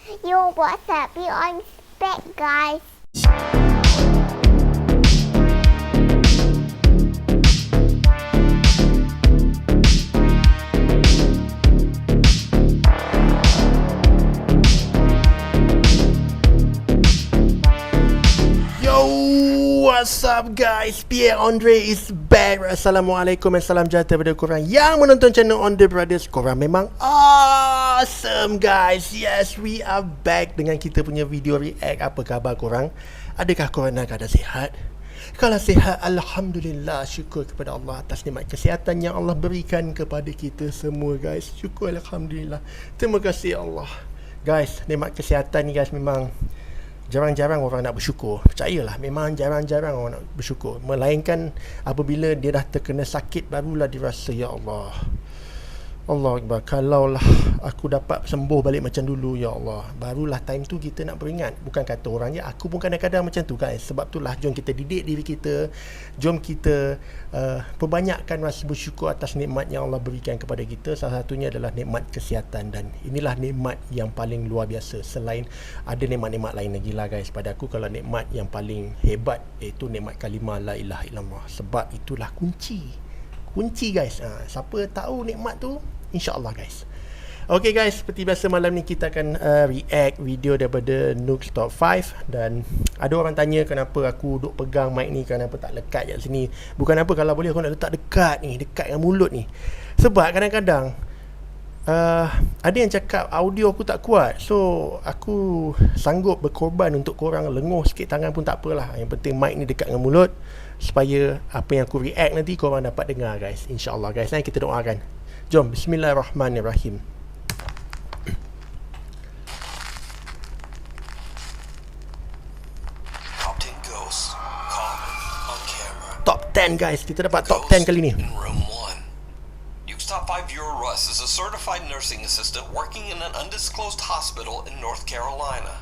Yo, what's up? You on spec, guys. What's up guys, Pierre Andre is back. Assalamualaikum dan salam sejahtera kepada korang yang menonton channel Andre Brothers. Korang memang awesome guys. Yes, we are back dengan kita punya video react. Apa khabar korang? Adakah korang dalam keadaan sihat? Kalau sihat, Alhamdulillah. Syukur kepada Allah atas nikmat kesihatan yang Allah berikan kepada kita semua guys. Syukur Alhamdulillah. Terima kasih Allah. Guys, nikmat kesihatan ni guys memang jarang-jarang orang nak bersyukur. Percayalah, memang jarang-jarang orang nak bersyukur. Melainkan apabila dia dah terkena sakit, barulah dia rasa, ya Allah, Allah Akbar, kalaulah aku dapat sembuh balik macam dulu, ya Allah, barulah time tu kita nak beringat. Bukan kata orang, ya aku pun kadang-kadang macam tu guys. Sebab itulah jom kita didik diri kita. Jom kita perbanyakkan rasa bersyukur atas nikmat yang Allah berikan kepada kita. Salah satunya adalah nikmat kesihatan. Dan inilah nikmat yang paling luar biasa. Selain ada nikmat-nikmat lain lagi lah guys. Pada aku, kalau nikmat yang paling hebat iaitu nikmat kalimah la ilaha illallah. Sebab itulah kunci guys. Siapa tahu nikmat tu, InsyaAllah guys. Okay guys, seperti biasa malam ni kita akan react video daripada Noob's Top 5. Dan ada orang tanya kenapa aku duk pegang mic ni, kenapa tak lekat kat sini. Bukan apa, kalau boleh aku nak letak dekat ni, dekat dengan mulut ni. Sebab kadang-kadang ada yang cakap audio aku tak kuat. So aku sanggup berkorban untuk korang lenguh sikit tangan pun tak apalah. Yang penting mic ni dekat dengan mulut, supaya apa yang aku react nanti korang dapat dengar guys. InsyaAllah guys, kita doakan. Jom, bismillahirrahmanirrahim. Top 10 guys, kita dapat top 10 kali ni. Top 5-year-old Russ is a certified nursing assistant working in an undisclosed hospital in North Carolina.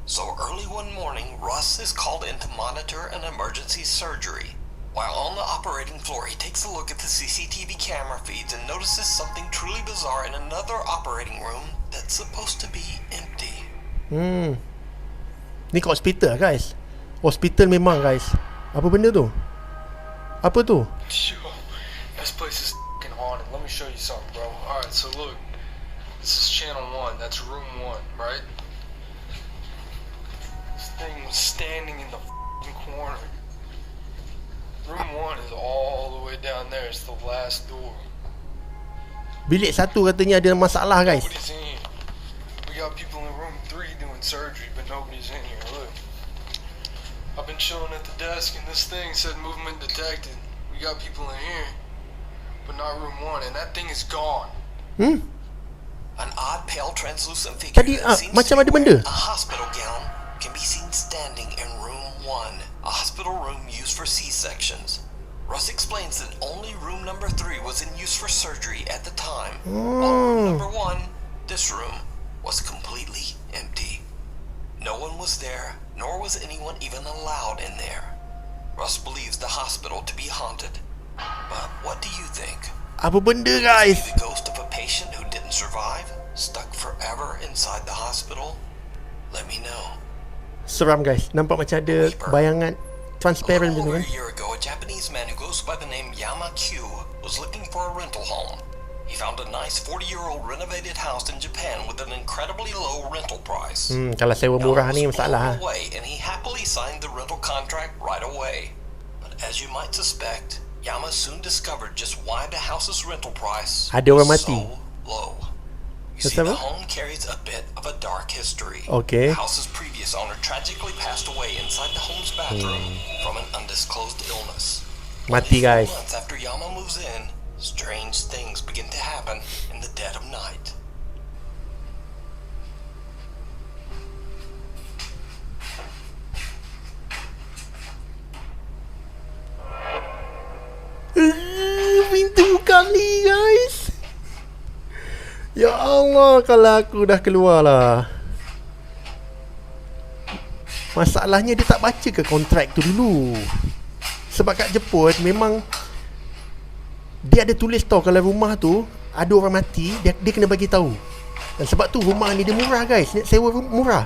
So early one morning, Russ is called in to monitor an emergency surgery. While on the operating floor, he takes a look at the CCTV camera feeds and notices something truly bizarre in another operating room that's supposed to be empty. Ni kat hospital guys. Hospital memang guys. Apa benda tu? Apa tu? This place is haunted. Let me show you something, bro. Alright, so look. This is channel 1. That's room 1, right? This thing was standing in the corner. Room 1 is all the way down there. It's the last door. Bilik satu katanya ada masalah guys. Nobody's in here. We got people in room 3 doing surgery, but nobody's in here. Look. I've been chilling at the desk and this thing said movement detected. We got people in here, but not room 1, and that thing is gone. An odd pale translucent figure Tadi that seems macam to ada be benda. wearing a hospital gown can be seen standing in room 1, a hospital room used for C-sections. Russ explains that only room number 3 was in use for surgery at the time. While room number 1, this room, was completely empty. No one was there, nor was anyone even allowed in there. Russ believes the hospital to be haunted. But what do you think? Apa benda Is guys? he the ghost of a patient who didn't survive, stuck forever inside the hospital? Let me know. Seram guys. Nampak macam ada bayangan transparent A macam little over kan. a year ago, a Japanese man who goes by the name Yama Q was looking for a rental home. He found a nice 40-year-old renovated house in Japan with an incredibly low rental price. Kalau sewa murah ni masalah. Away, and he happily signed the rental contract right away. But as you might suspect, Yama soon discovered just why the house's rental price Ada orang was mati. so low. You see, the home carries a bit of a dark history. Okay. The house's previous owner tragically passed away inside the home's bathroom from an undisclosed illness. Mati guys. Months after Yama moves in, strange things begin to happen in the dead of night. Pintu kali guys. Ya Allah, kalau aku dah keluar lah. Masalahnya dia tak baca ke kontrak tu dulu. Sebab kat Jepun memang dia ada tulis tau, kalau rumah tu ada orang mati, dia kena bagi tahu. Dan sebab tu rumah ni dia murah guys. Ni sewa murah.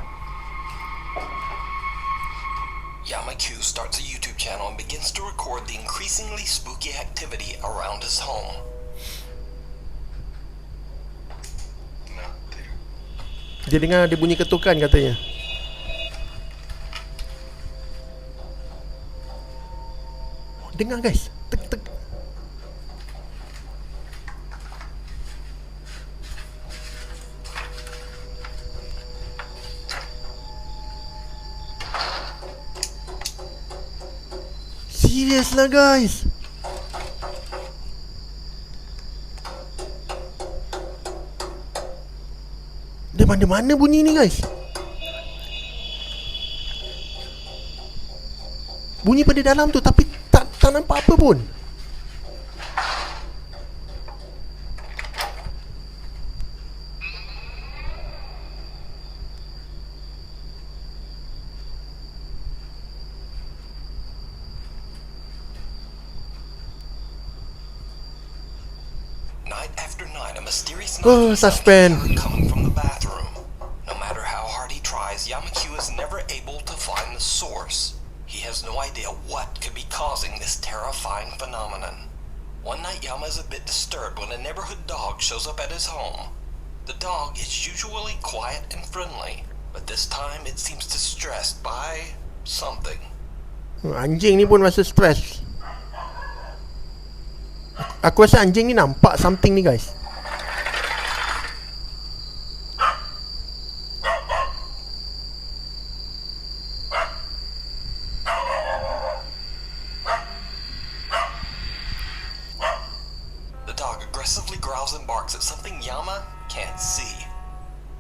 Yama Q starts a YouTube channel and begins to record the increasingly spooky activity around his home. Dia dengar dia bunyi ketukan katanya. Dengar guys. Tek tek. Serius lah guys. Dia mana-mana bunyi ni guys. Bunyi pada dalam tu tapi tak nampak apa pun. Night after night, a mysterious Oh, knocking sound suspense. can be heard coming from the bathroom. No matter how hard he tries, Yamaku is never able to find the source. He has no idea what could be causing this terrifying phenomenon. One night, Yama is a bit disturbed when a neighborhood dog shows up at his home. The dog is usually quiet and friendly, but this time it seems distressed by something. Anjing ni pun rasa stres. Aku rasa anjing ni nampak something ni guys. The dog aggressively growls and barks at something Yama can't see.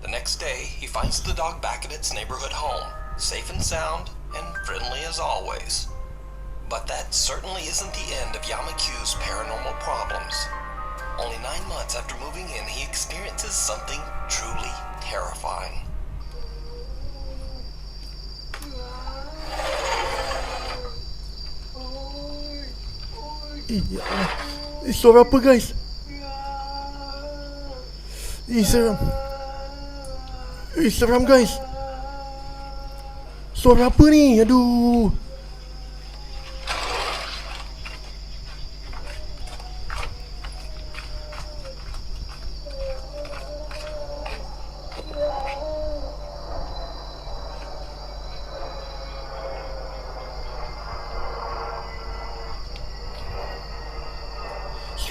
The next day, he finds the dog back at its neighborhood home, safe and sound, and friendly as always. But that certainly isn't the end of Yamaku's paranormal problems. Only 9 months after moving in, he experiences something truly terrifying. Ya Allah. Suara apa guys? Seram. Seram guys. Suara apa ni? Aduh.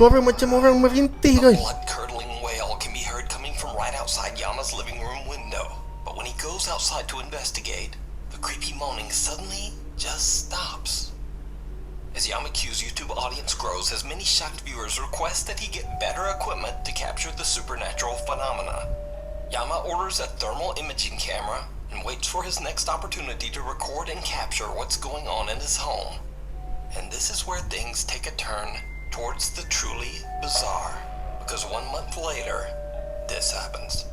Suara macam orang merintih A guys. blood-curdling wail can be heard coming from right outside Yama's living room window. But when he goes outside to investigate, the creepy moaning suddenly just stops. As Yamaku's YouTube audience grows, his many shocked viewers request that he get better equipment to capture the supernatural phenomena. Yama orders a thermal imaging camera and waits for his next opportunity to record and capture what's going on in his home. And this is where things take a turn towards the truly bizarre, because 1 month later, this happens.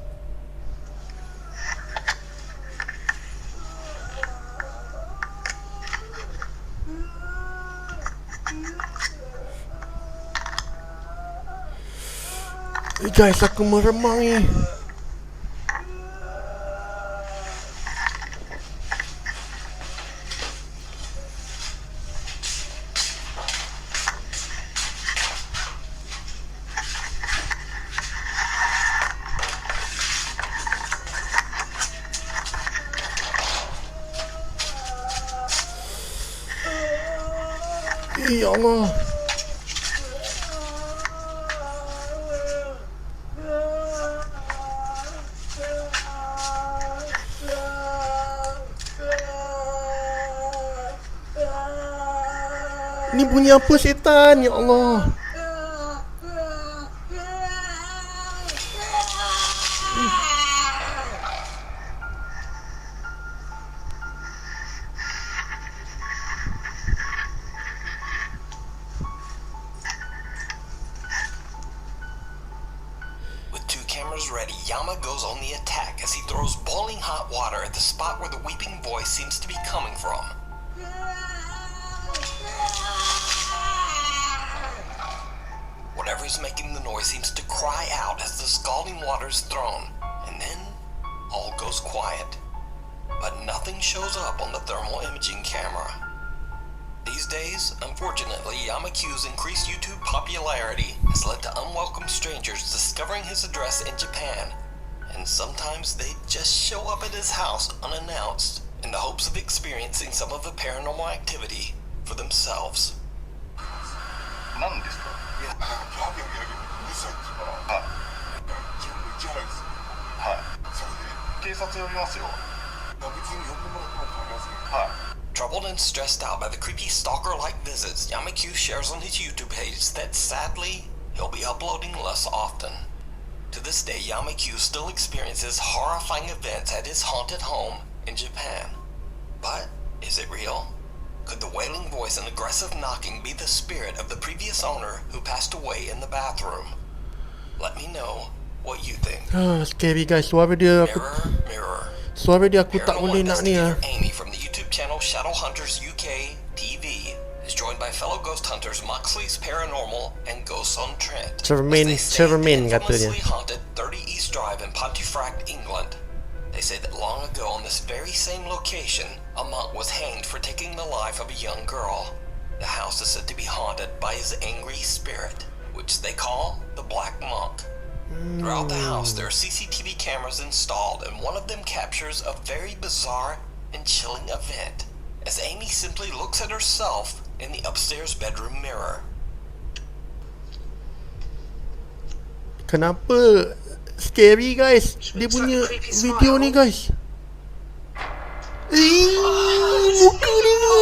Guys, aku meremang ni. Ya Allah. Ni bunyi apa setan? Ya Allah. With 2 cameras ready, Yama goes on the attack as he throws boiling hot water at the spot where the weeping voice seems to be coming from. Whatever is making the noise seems to cry out as the scalding water is thrown, all goes quiet. But nothing shows up on the thermal imaging camera. These days, unfortunately, Yamakyu's increased YouTube popularity has led to unwelcome strangers discovering his address in Japan, and sometimes they just show up at his house unannounced in the hopes of experiencing some of the paranormal activity for themselves. 何ですか？いや、ハゲうるさいですから。はい。自分の行き払いです。はい。それで警察呼びますよ。別に呼んでもらっても構いません。はい。Troubled and stressed out by the creepy stalker-like visits, Yamakyu shares on his YouTube page that sadly, he'll be uploading less often. To this day, Yamakyu still experiences horrifying events at his haunted home in Japan. But is it real? Could the wailing voice and aggressive knocking be the spirit of the previous owner who passed away in the bathroom? Let me know what you think. Scary guys. Suara dia aku tak boleh nak ni ah. Amy from the YouTube channel Shadow Hunters UK TV is joined by fellow ghost hunters Moxley's Paranormal and Ghosts on Trent. Cermin katanya. Infamously haunted 30 East Drive in Pontefract, England. They say that long ago on this very same location, a monk was hanged for taking the life of a young girl. The house is said to be haunted by his angry spirit, which they call the Black Monk. Throughout the house, there are CCTV cameras installed, and one of them captures a very bizarre and chilling event, as Amy simply looks at herself in the upstairs bedroom mirror. Kenapa scary guys dia punya video ni guys? Muka dia.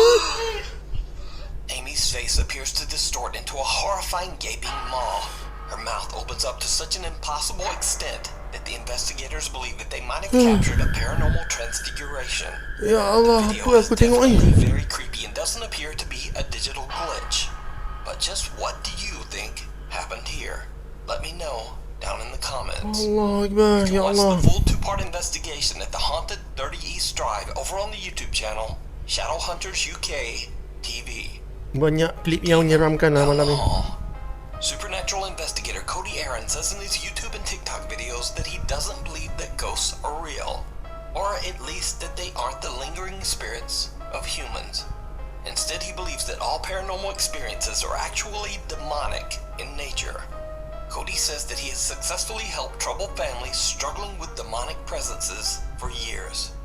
Amy's face appears to distort into a horrifying gaping maw. Her mouth opens up to such an impossible extent that the investigators believe that they might have captured a paranormal transfiguration. Ya Allah, The apa video is aku tengok ni? definitely very creepy and doesn't appear to be a digital glitch. But just what do you think happened here? Let me know down in the comments. Allah Akbar, You ya can watch Allah. the full 2-part investigation at the haunted 30 East Drive over on the YouTube channel Shadow Hunters UK TV. Banyak klip yang menyeramkan lah malam ni. Supernatural investigator Cody Aaron says in his YouTube and TikTok videos that he doesn't believe that ghosts are real, or at least that they aren't the lingering spirits of humans. Instead, he believes that all paranormal experiences are actually demonic in nature. Cody says that he has successfully helped troubled families struggling with demonic presences for years.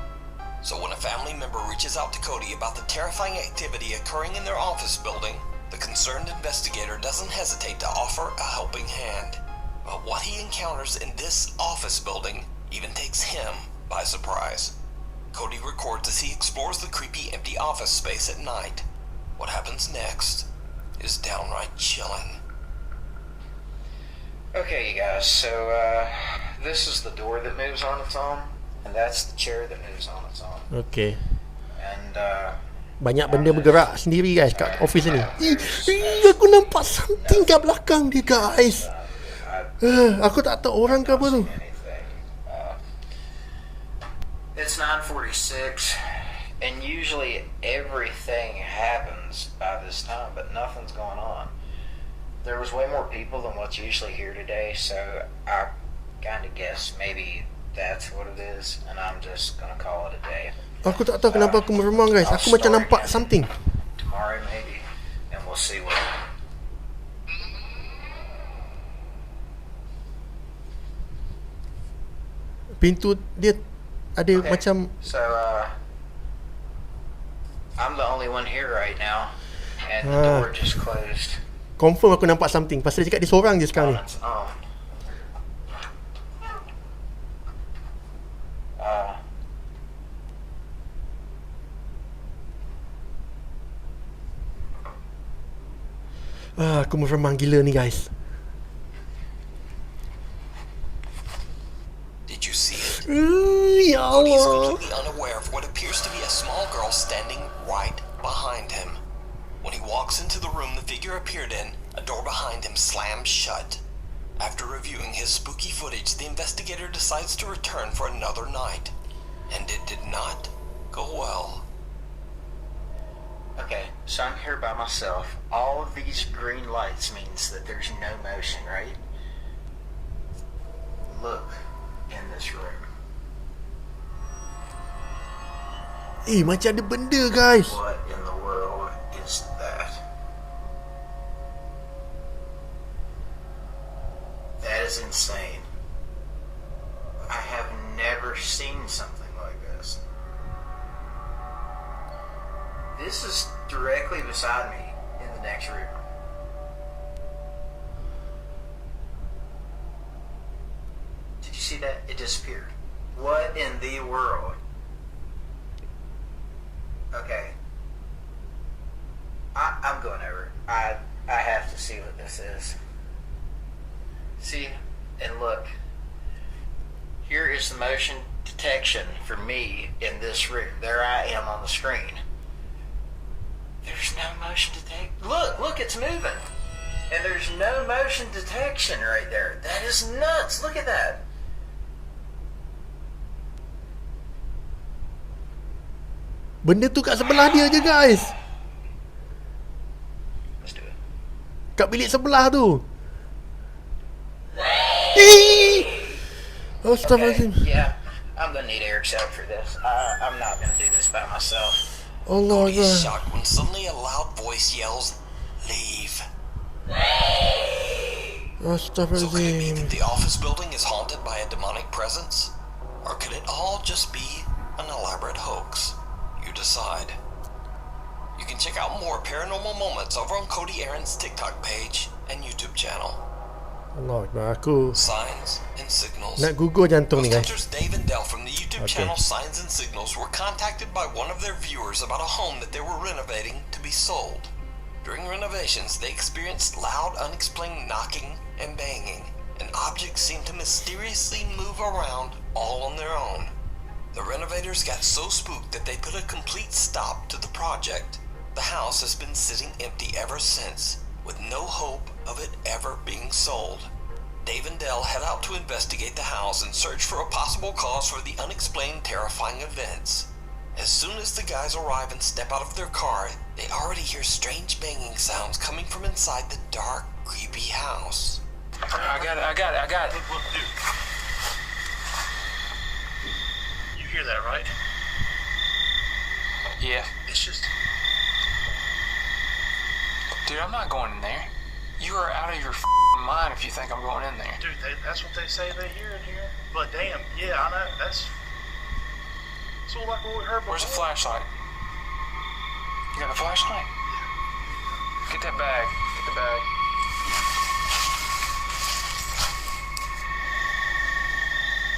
So when a family member reaches out to Cody about the terrifying activity occurring in their office building, the concerned investigator doesn't hesitate to offer a helping hand. But what he encounters in this office building even takes him by surprise. Cody records as he explores the creepy empty office space at night. What happens next is downright chilling. Okay, you guys, so this is the door that moves on its own, and that's the chair that moves on its own. Okay. And banyak benda bergerak sendiri guys kat office ni. Aku nampak something kat belakang dia guys. Aku tak tahu orang ke apa tu. It's 9:46, and usually everything happens by this time, but nothing's going on. There was way more people than what's usually here today, so I kind of guess maybe that's what it is, and I'm just gonna call it a day. Aku tak tahu kenapa aku meremang guys. Aku macam nampak something. Tomorrow maybe, and we'll see what. Pintu dia ada Okay. macam So I'm the only one here right now, and the door just closed confirm aku nampak something. Pasal dia cakap dia seorang je sekarang ni. on its own. Aku meremang gila ni guys. Did you see it? Ya Cody is Allah. completely unaware of what appears to be a small girl standing right behind him. When he walks into the room the figure appeared in, a door behind him slams shut. After reviewing his spooky footage, the investigator decides to return for another night. And it did not go well. Okay, so I'm here by myself. All of these green lights means that there's no motion, right? Look in this room. Macam ada benda guys. What in the world is that? That is insane. I have never seen something like this. This is directly beside me in the next room. Did you see that? It disappeared. What in the world? Okay. I'm going over. I have to see what this is. See, and look. Here is the motion detection for me in this room. There I am on the screen. There's no motion detection. Look, it's moving. And there's no motion detection right there. That is nuts. Look at that. Benda tu kat sebelah dia je guys. Let's do it. Kat bilik sebelah tu. Astaghfirullahaladzim. Yeah, I'm gonna need Eric's help for this. I'm not gonna do this by myself. Allah Cody is Allah. shocked when suddenly a loud voice yells, "Leave." So could it be Astaghfirullahaladzim. that the office building is haunted by a demonic presence? Or could it all just be an elaborate hoax? You decide. You can check out more paranormal moments over on Cody Aaron's TikTok page and YouTube channel. Allah Akbar, aku Signs and Signals. nak gugur jantung ni Ghost guys. hunters Dave and Dell from the YouTube Okay. channel Signs and Signals were contacted by one of their viewers about a home that they were renovating to be sold. During renovations, they experienced loud, unexplained knocking and banging, and objects seemed to mysteriously move around all on their own. The renovators got so spooked that they put a complete stop to the project. The house has been sitting empty ever since, with no hope of it ever being sold. Dave and Dell head out to investigate the house and search for a possible cause for the unexplained terrifying events. As soon as the guys arrive and step out of their car, they already hear strange banging sounds coming from inside the dark, creepy house. I got it. Look, dude. You hear that, right? Yeah. It's just... Dude, I'm not going in there. You are out of your mind if you think I'm going in there. Dude, that's what they say they hear in here. But damn, yeah, I know. That's... So like what we heard before. Where's the flashlight? You got a flashlight? Get that bag. Get the bag.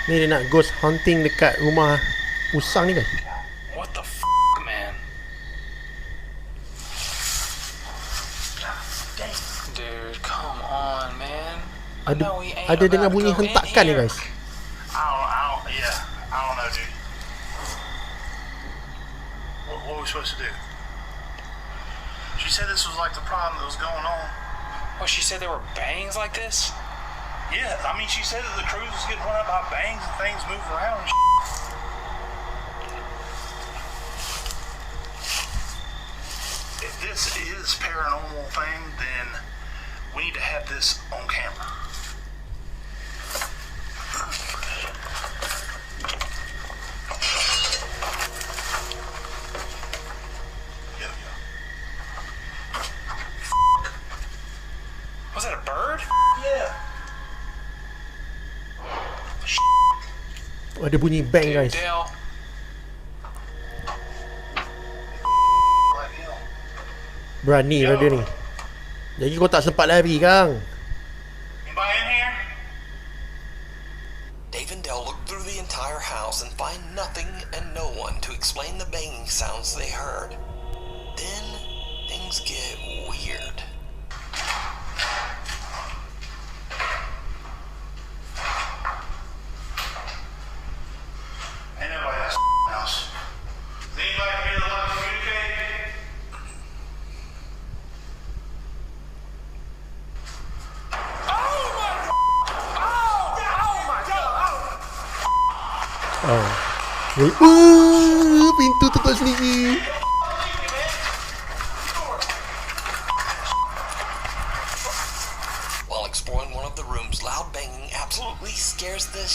Ni dia nak ghost hunting dekat rumah usang ni guys. What the man? Dude, come on, man. I Ada know we ain't ada dengar about to bunyi go in hentakan ni here. guys. I don't know, dude. What are we supposed to do? She said this was like the problem that was going on. Well, she said there were bangs like this? Yeah, I mean, she said that the cruise was getting run up by bangs and things moving around and If this is paranormal thing, then we need to have this on camera. Was that a bird? Yeah. Ada bunyi bang Dude, guys. Dale. Like him. Berani lah dia ni. Jadi kau tak sempat lari kang. Anybody in here? Dave and Dell look through the entire house and find nothing and no one to explain the banging sounds they heard. Then things get weird. Ain't nobody at this house. Is anybody here that like to communicate? Oh. Pintu tutup sendiri. While exploring one of the rooms, loud banging absolutely scares the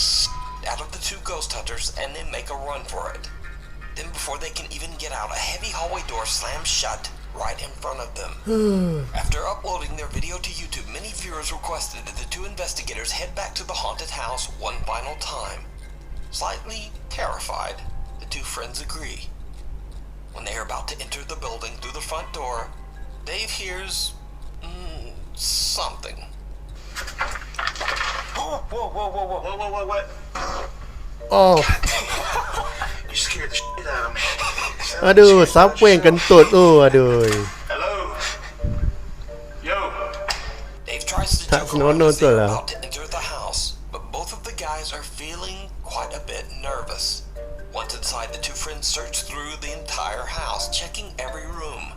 out of the two ghost hunters and they make a run for it. Then before they can even get out, a heavy hallway door slams shut right in front of them. After uploading their video to YouTube, many viewers requested that the two investigators head back to the haunted house one final time. Slightly terrified, the two friends agree. When they are about to enter the building through the front door, Dave hears something. Whoa, whoa, whoa, whoa, whoa, whoa, whoa, whoa, what? Oh, You scared the shit out of me. aduh, siapa yang kentut tu? Aduh. Hello? Yo. Dave tries to Tak joke around senonoh as tu they are lah. about to enter the house, but both of the guys are feeling quite a bit nervous. Once inside, the two friends search through the entire house, checking every room.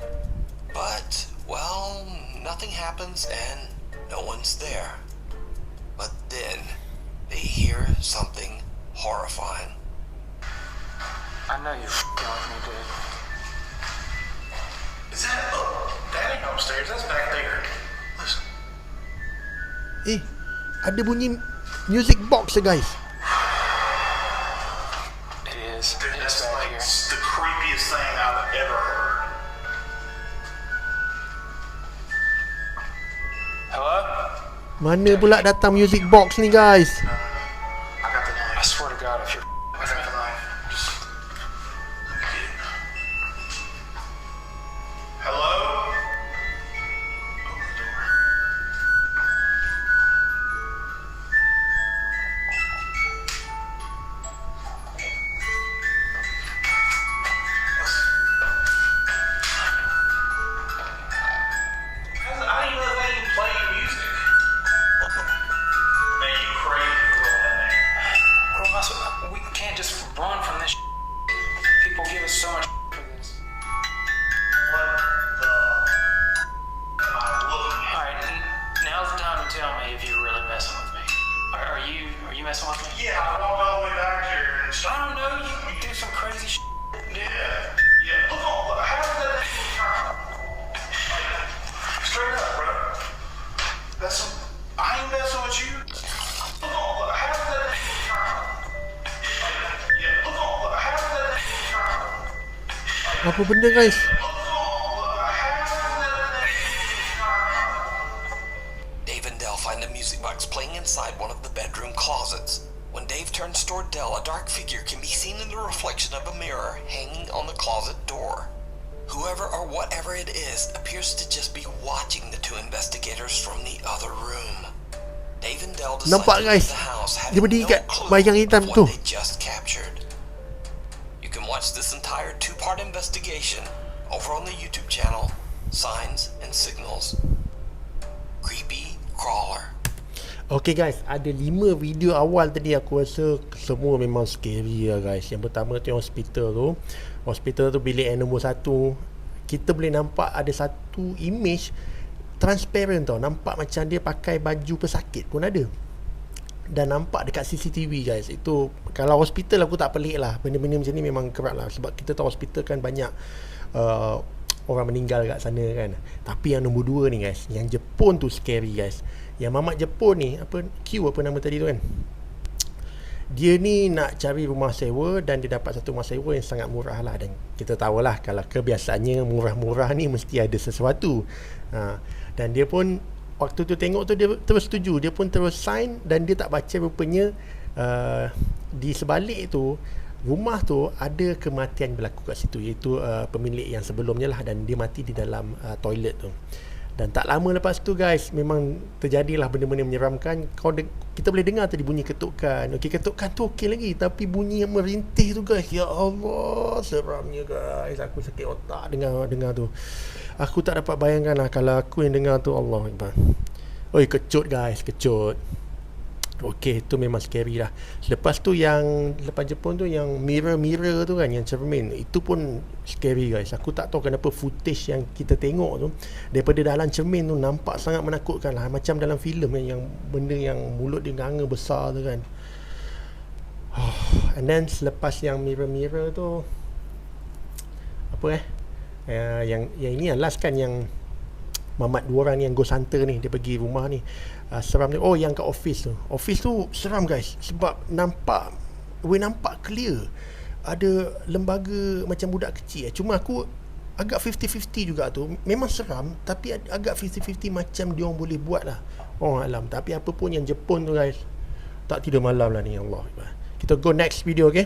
But, well, nothing happens and no one's there. But then, they hear something horrifying. I know you're f***ing with me, dude. Is that that ain't upstairs, that's back there. Listen. Ada bunyi music box guys. It is. Dude, It's that's back like here. the creepiest thing I've ever heard. Hello? Mana pula datang music box ni guys? I got the I knife. swear to God, if you're I got the knife. Just let me get it. Hello? Open the door. I didn't even know they even play music. Man, you crazy for going in there. Bro, we can't just run from this shit. People give us so much for this. What the am I looking at? Alright, now's the time to tell me if you're really messing with me. Are you messing with me? Yeah, I walked all the way back here and I started. don't know, you do some crazy shit. Yeah. Look on, how did that turn? Straight up, bro. That's some, I ain't messing with you. Look on, how did that turn? Yeah, look on, how did that turn? Apa benda guys? Dave and Dell find the music box playing inside one of the bedroom closets. When Dave turns toward Dell, a dark figure can be seen in the reflection of a mirror hanging on the closet door. Whoever or whatever it is appears to just be watching the two investigators from the other room. Dave and Dell decide Nampak, to leave guys? the house Dia having berdiri no kat clue bayang hitam of tu. what they just captured. You can watch this entire two-part investigation over on the YouTube channel Signs and Signals. Creepy Crawler. Okay guys, ada 5 video awal tadi aku rasa semua memang scary lah guys. Yang pertama tu yang hospital tu bilik yang nombor 1. Kita boleh nampak ada satu image transparent tau. Nampak macam dia pakai baju pesakit pun ada. Dan nampak dekat CCTV guys. Itu kalau hospital aku tak pelik lah. Benda-benda macam ni memang kerap lah. Sebab kita tahu hospital kan banyak orang meninggal kat sana kan. Tapi yang nombor 2 ni guys, yang Jepun tu scary guys. Yang mamat Jepun ni, apa nama tadi tu kan, dia ni nak cari rumah sewa dan dia dapat satu rumah sewa yang sangat murah lah. Dan kita tahulah kalau kebiasaannya murah-murah ni mesti ada sesuatu. Dan dia pun waktu tu tengok tu dia terus setuju. Dia pun terus sign dan dia tak baca rupanya di sebalik tu rumah tu ada kematian berlaku kat situ, iaitu pemilik yang sebelumnya lah, dan dia mati di dalam toilet tu. Dan tak lama lepas tu guys, memang terjadilah benda-benda menyeramkan. Kita boleh dengar tadi bunyi ketukan. Okey, ketukan tu okey lagi, tapi bunyi yang merintih tu guys, ya Allah, seramnya guys. Aku sakit otak dengar tu. Aku tak dapat bayangkan lah kalau aku yang dengar tu. Allah Akbar. Oi, kecut guys, kecut. Okey, itu memang scary lah. Lepas tu yang lepas Jepun tu, yang mirror tu kan, yang cermin, itu pun scary guys. Aku tak tahu kenapa footage yang kita tengok tu daripada dalam cermin tu nampak sangat menakutkan lah. Macam dalam filem yang benda yang mulut dia nganga besar tu kan. And then selepas yang mirror tu, apa yang ini yang last kan, yang mamat 2 orang ni yang ghost hunter ni, dia pergi rumah ni. Seram ni. Oh, yang kat office tu seram guys. Sebab nampak clear ada lembaga macam budak kecil. Cuma aku agak 50-50 juga tu. Memang seram, tapi agak 50-50 macam dia orang boleh buat lah. Allah alam. Tapi apa pun yang Jepun tu guys, tak tidur malam lah ni, Allah. Kita go next video, okay?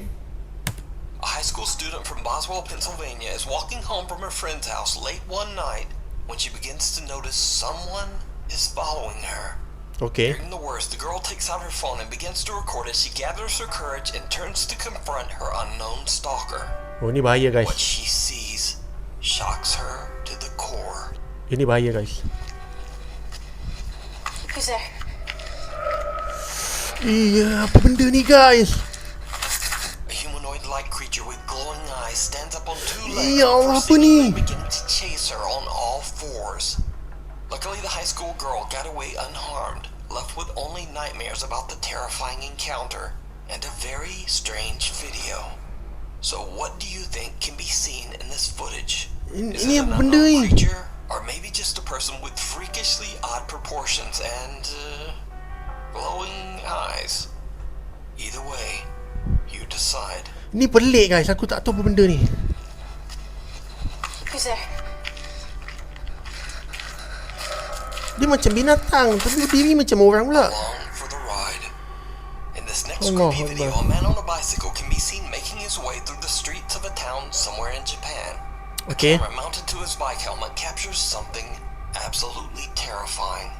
A high school student from Boswell, Pennsylvania is walking home from her friend's house late one night when she begins to notice someone is following her. Okay. Fearing the worst, the girl takes out her phone and begins to record as she gathers her courage and turns to confront her unknown stalker. Oh, ni bahaya guys. What she sees shocks her to the core. Ini bahaya guys. Who's there? Iya, apa benda ni guys? A humanoid-like creature with glowing eyes stands up on two legs Ya Allah, apa before ni? seemingly beginning to chase her on all fours. Luckily, the high school girl got away unharmed, left with only nightmares about the terrifying encounter and a very strange video. So what do you think can be seen in this footage? Is Ini it apa an benda unknown ni? creature, or maybe just a person with freakishly odd proportions and glowing eyes? Either way, you decide. Ni pelik guys, aku tak tahu apa benda ni. Who's there? Dia macam binatang, tapi berdiri macam orang pula. Along for the ride. In this next Allah creepy video, Allah. a man on a bicycle can be seen making his way through the streets of a town somewhere in Japan. Okay. Camera mounted to his bike helmet captures something absolutely terrifying.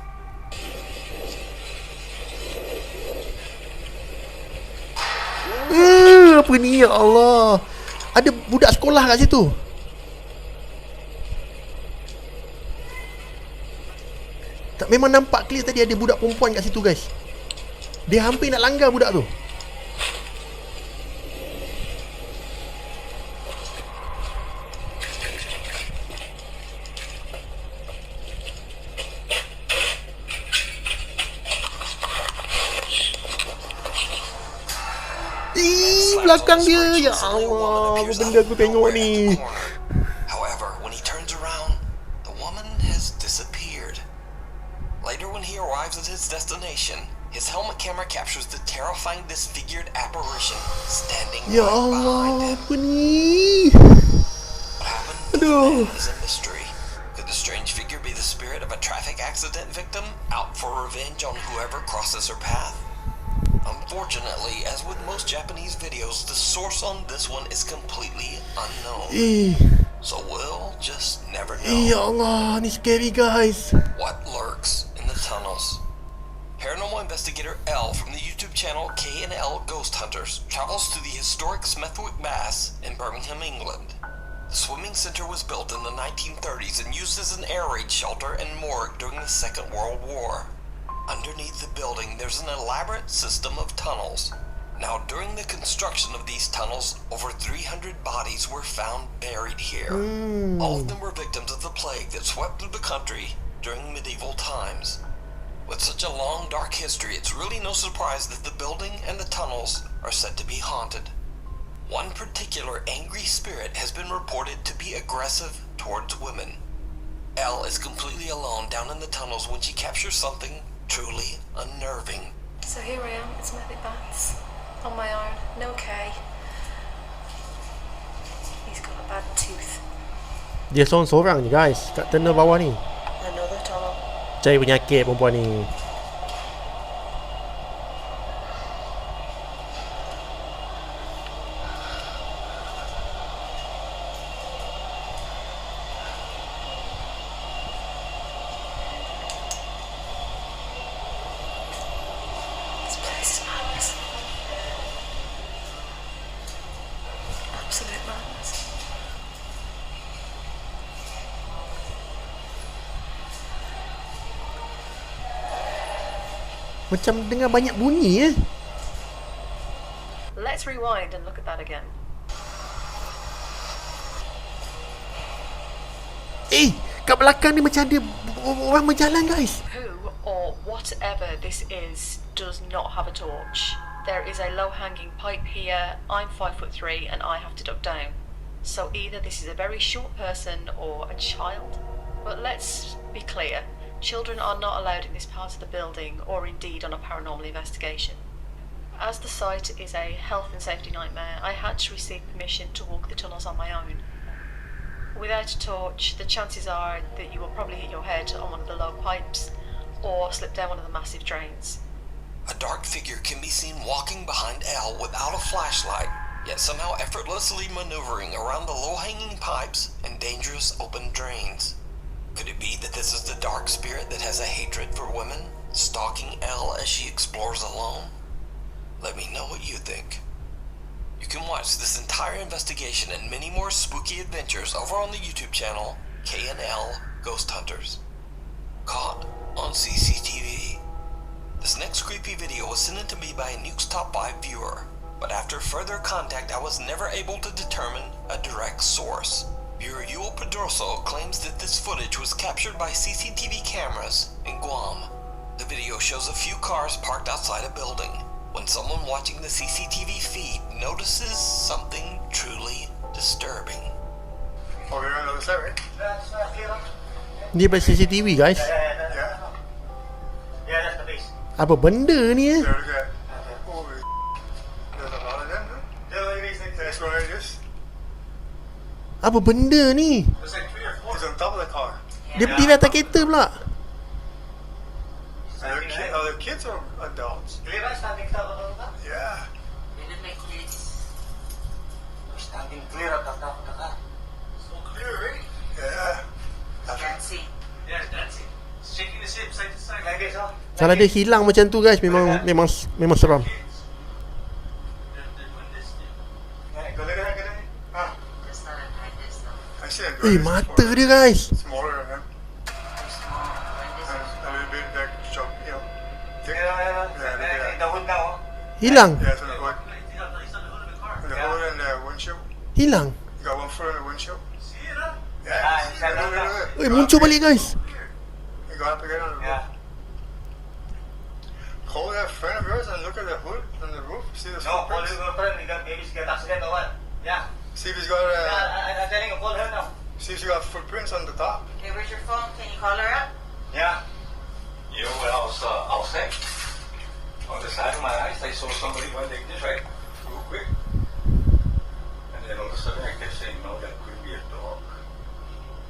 Apa ni ya Allah? Ada budak sekolah kat situ. Tak, memang nampak clear tadi ada budak perempuan kat situ guys. Dia hampir nak langgar budak tu. Belakang dia. Ya Allah, apa benda aku tengok ni? However, when he turns around, the woman has disappeared. Later, when he arrives at his destination, his helmet camera captures the terrifying disfigured apparition standing Ya right behind Allah, him. apa ni? What happened to the Aduh. man is a mystery. Could the strange figure be the spirit of a traffic accident victim out for revenge on whoever crosses her path? Unfortunately, as with most Japanese videos, the source on this one is completely unknown. So we'll just never Ya know Allah, ni scary guys. what lurks in the tunnels. Paranormal investigator L from the YouTube channel K&L Ghost Hunters travels to the historic Smethwick Baths in Birmingham, England. The swimming center was built in the 1930s and used as an air raid shelter and morgue during the Second World War. Underneath the building, there's an elaborate system of tunnels. Now, during the construction of these tunnels, over 300 bodies were found buried here. All of them were victims of the plague that swept through the country during medieval times. With such a long, dark history, it's really no surprise that the building and the tunnels are said to be haunted. One particular angry spirit has been reported to be aggressive towards women. Elle is completely alone down in the tunnels when she captures something truly unnerving. So here I am, it's Smethwick Baths. On my own, no K. He's got a bad tooth. Dia seorang-seorang je guys kat tunnel bawah ni. Another tunnel. Cari penyakit perempuan ni. This place is madness. Absolute madness. Macam dengar banyak bunyi Let's rewind and look at that again. kat belakang ni macam ada orang berjalan guys. Who or whatever this is does not have a torch. There is a low-hanging pipe here. I'm 5'3" and I have to duck down. So either this is a very short person or a child. But let's be clear. Children are not allowed in this part of the building or indeed on a paranormal investigation. As the site is a health and safety nightmare, I had to receive permission to walk the tunnels on my own. Without a torch, the chances are that you will probably hit your head on one of the low pipes or slip down one of the massive drains. A dark figure can be seen walking behind Elle without a flashlight, yet somehow effortlessly maneuvering around the low-hanging pipes and dangerous open drains. Could it be that this is the dark spirit that has a hatred for women, stalking Elle as she explores alone? Let me know what you think. You can watch this entire investigation and many more spooky adventures over on the YouTube channel K&L Ghost Hunters. Caught on CCTV. This next creepy video was sent in to me by a Nuke's Top 5 viewer, but after further contact I was never able to determine a direct source. Viewer Yul Pedroso claims that this footage was captured by CCTV cameras in Guam. The video shows a few cars parked outside a building, when someone watching the CCTV feed notices something truly disturbing. Oh, you're on the other side, right? Dia by CCTV guys. Yeah. that's the base. Apa benda ni There, look at that. Holy there's a lot of them, dude. That's what it is. Apa benda ni? There's like 3 or 4. He's on top of the car. Dia berdiri atas kereta pula. Are the kids or adults? Yeah. So clear, right? Yeah. Shaking the ship side to side. Kalau dia hilang macam tu guys, memang seram. Go look at that. Ah. I see a Eh, mata dia guys. smaller than him. A little bit like chop, you know. Thick. Yeah, look at that. Hilang. Yeah, it's on the hood. And the hood and the windshield. Hilang. You got one foot on the windshield. Yeah. Look. Eh, muncul balik guys. You go up again on the roof. Call that friend of yours and look at the hood on the roof. See the footprints? See if he's got see if he got footprints on the top. Okay, where's your phone? Can you call her up? Yeah. You know, when I was outside, on the side of my eyes, I saw somebody went like this, right? Real quick. And then all of a sudden I kept saying, no, that could be a dog.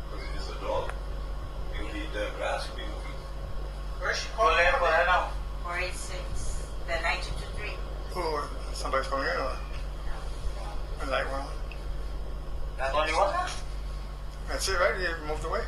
Because it is a dog. It would be the grass would be moving. Where's she calling her now? 486, the 9223. Oh, somebody's coming in or a light one. That's only one? That's it, right? He moved away.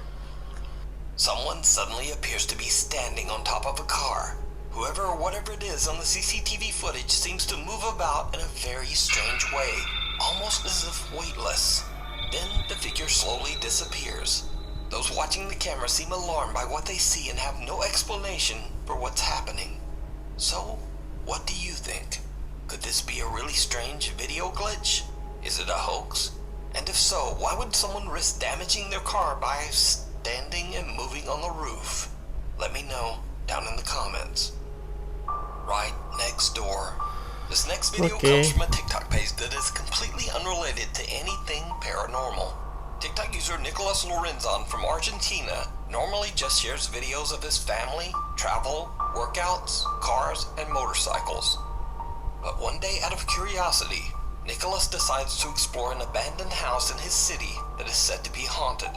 Someone suddenly appears to be standing on top of a car. Whoever or whatever it is on the CCTV footage seems to move about in a very strange way, almost as if weightless. Then the figure slowly disappears. Those watching the camera seem alarmed by what they see and have no explanation for what's happening. So, what do you think? Could this be a really strange video glitch? Is it a hoax? And if so, why would someone risk damaging their car by standing and moving on the roof? Let me know down in the comments. Right next door. This next video comes from a TikTok page that is completely unrelated to anything paranormal. TikTok user Nicolas Lorenzon from Argentina normally just shares videos of his family, travel, workouts, cars, and motorcycles. But one day, out of curiosity, Nicholas decides to explore an abandoned house in his city that is said to be haunted.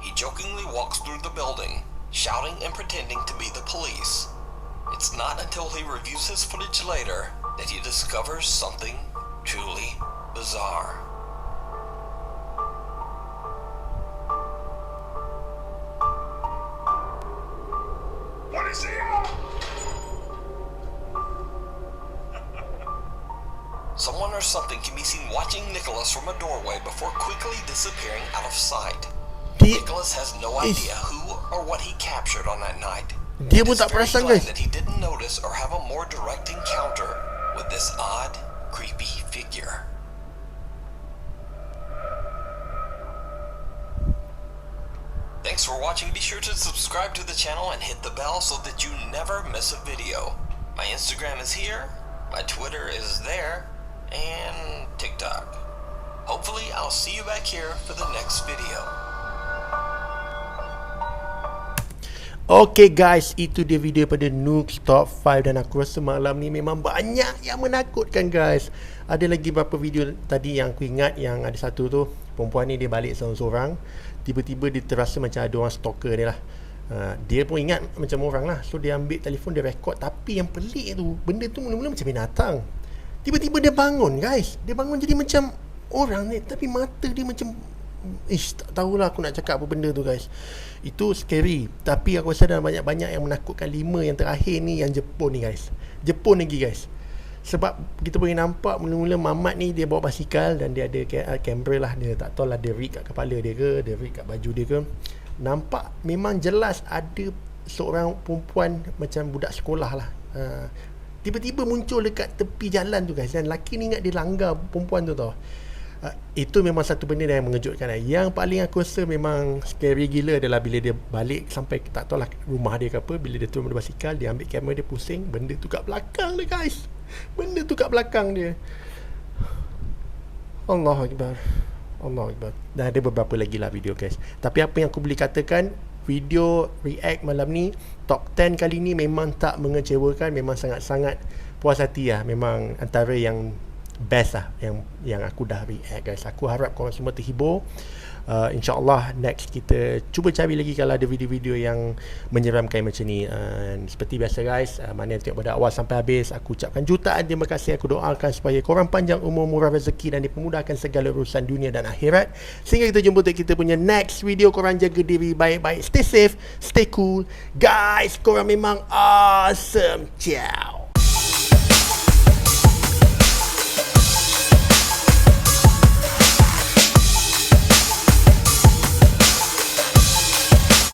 He jokingly walks through the building, shouting and pretending to be the police. It's not until he reviews his footage later that he discovers something truly bizarre. What is it? Someone or something can be seen watching Nicholas from a doorway before quickly disappearing out of sight. Nicholas has no idea who or what he captured on that night. Dia pun tak perasan guys. That he didn't notice or have a more direct encounter with this odd, creepy figure. Thanks for watching. Be sure to subscribe to the channel and hit the bell so that you never miss a video. My Instagram is here, my Twitter is there, and TikTok. Hopefully I'll see you back here for the next video. Okay guys, itu dia video pada Noobs Top 5 dan aku rasa malam ni memang banyak yang menakutkan guys. Ada lagi beberapa video tadi yang aku ingat, yang ada satu tu perempuan ni dia balik seorang-seorang, tiba-tiba dia terasa macam ada orang stalker dia lah. Dia pun ingat macam orang lah, so dia ambil telefon, dia rekod. Tapi yang pelik tu, benda tu mula-mula macam binatang, tiba-tiba dia bangun guys. Dia bangun jadi macam orang ni, tapi mata dia macam tak tahulah aku nak cakap apa benda tu guys. Itu scary. Tapi aku rasa dah banyak-banyak yang menakutkan. 5 yang terakhir ni yang Jepun ni guys. Jepun lagi guys. Sebab kita boleh nampak mula-mula Mamat ni dia bawa basikal dan dia ada kamera lah. Dia tak tahu lah dia rig kat kepala dia ke, dia rig kat baju dia ke. Nampak memang jelas ada seorang perempuan macam budak sekolah lah, tiba-tiba muncul dekat tepi jalan tu guys. Dan lelaki ni ingat dia langgar perempuan tu tau. Itu memang satu benda yang mengejutkan. Yang paling aku rasa memang scary gila adalah bila dia balik sampai tak tahu lah rumah dia ke apa. Bila dia turun dari basikal, dia ambil kamera, dia pusing, benda tu kat belakang dia guys. Benda tu kat belakang dia. Allahu Akbar, Allahu Akbar. Dan ada beberapa lagi lah video guys. Tapi apa yang aku boleh katakan, video react malam ni top 10 kali ni memang tak mengecewakan. Memang sangat-sangat puas hati lah. Memang antara yang best lah yang aku dah react guys. Aku harap korang semua terhibur. InsyaAllah next kita cuba cari lagi kalau ada video-video yang menyeramkan macam ni. Seperti biasa guys, mana yang tengok pada awal sampai habis, aku ucapkan jutaan terima kasih. Aku doakan supaya korang panjang umur, murah rezeki dan dipermudahkan segala urusan dunia dan akhirat. Sehingga kita jumpa untuk kita punya next video. Korang jaga diri baik-baik, stay safe, stay cool guys. Korang memang awesome. Ciao.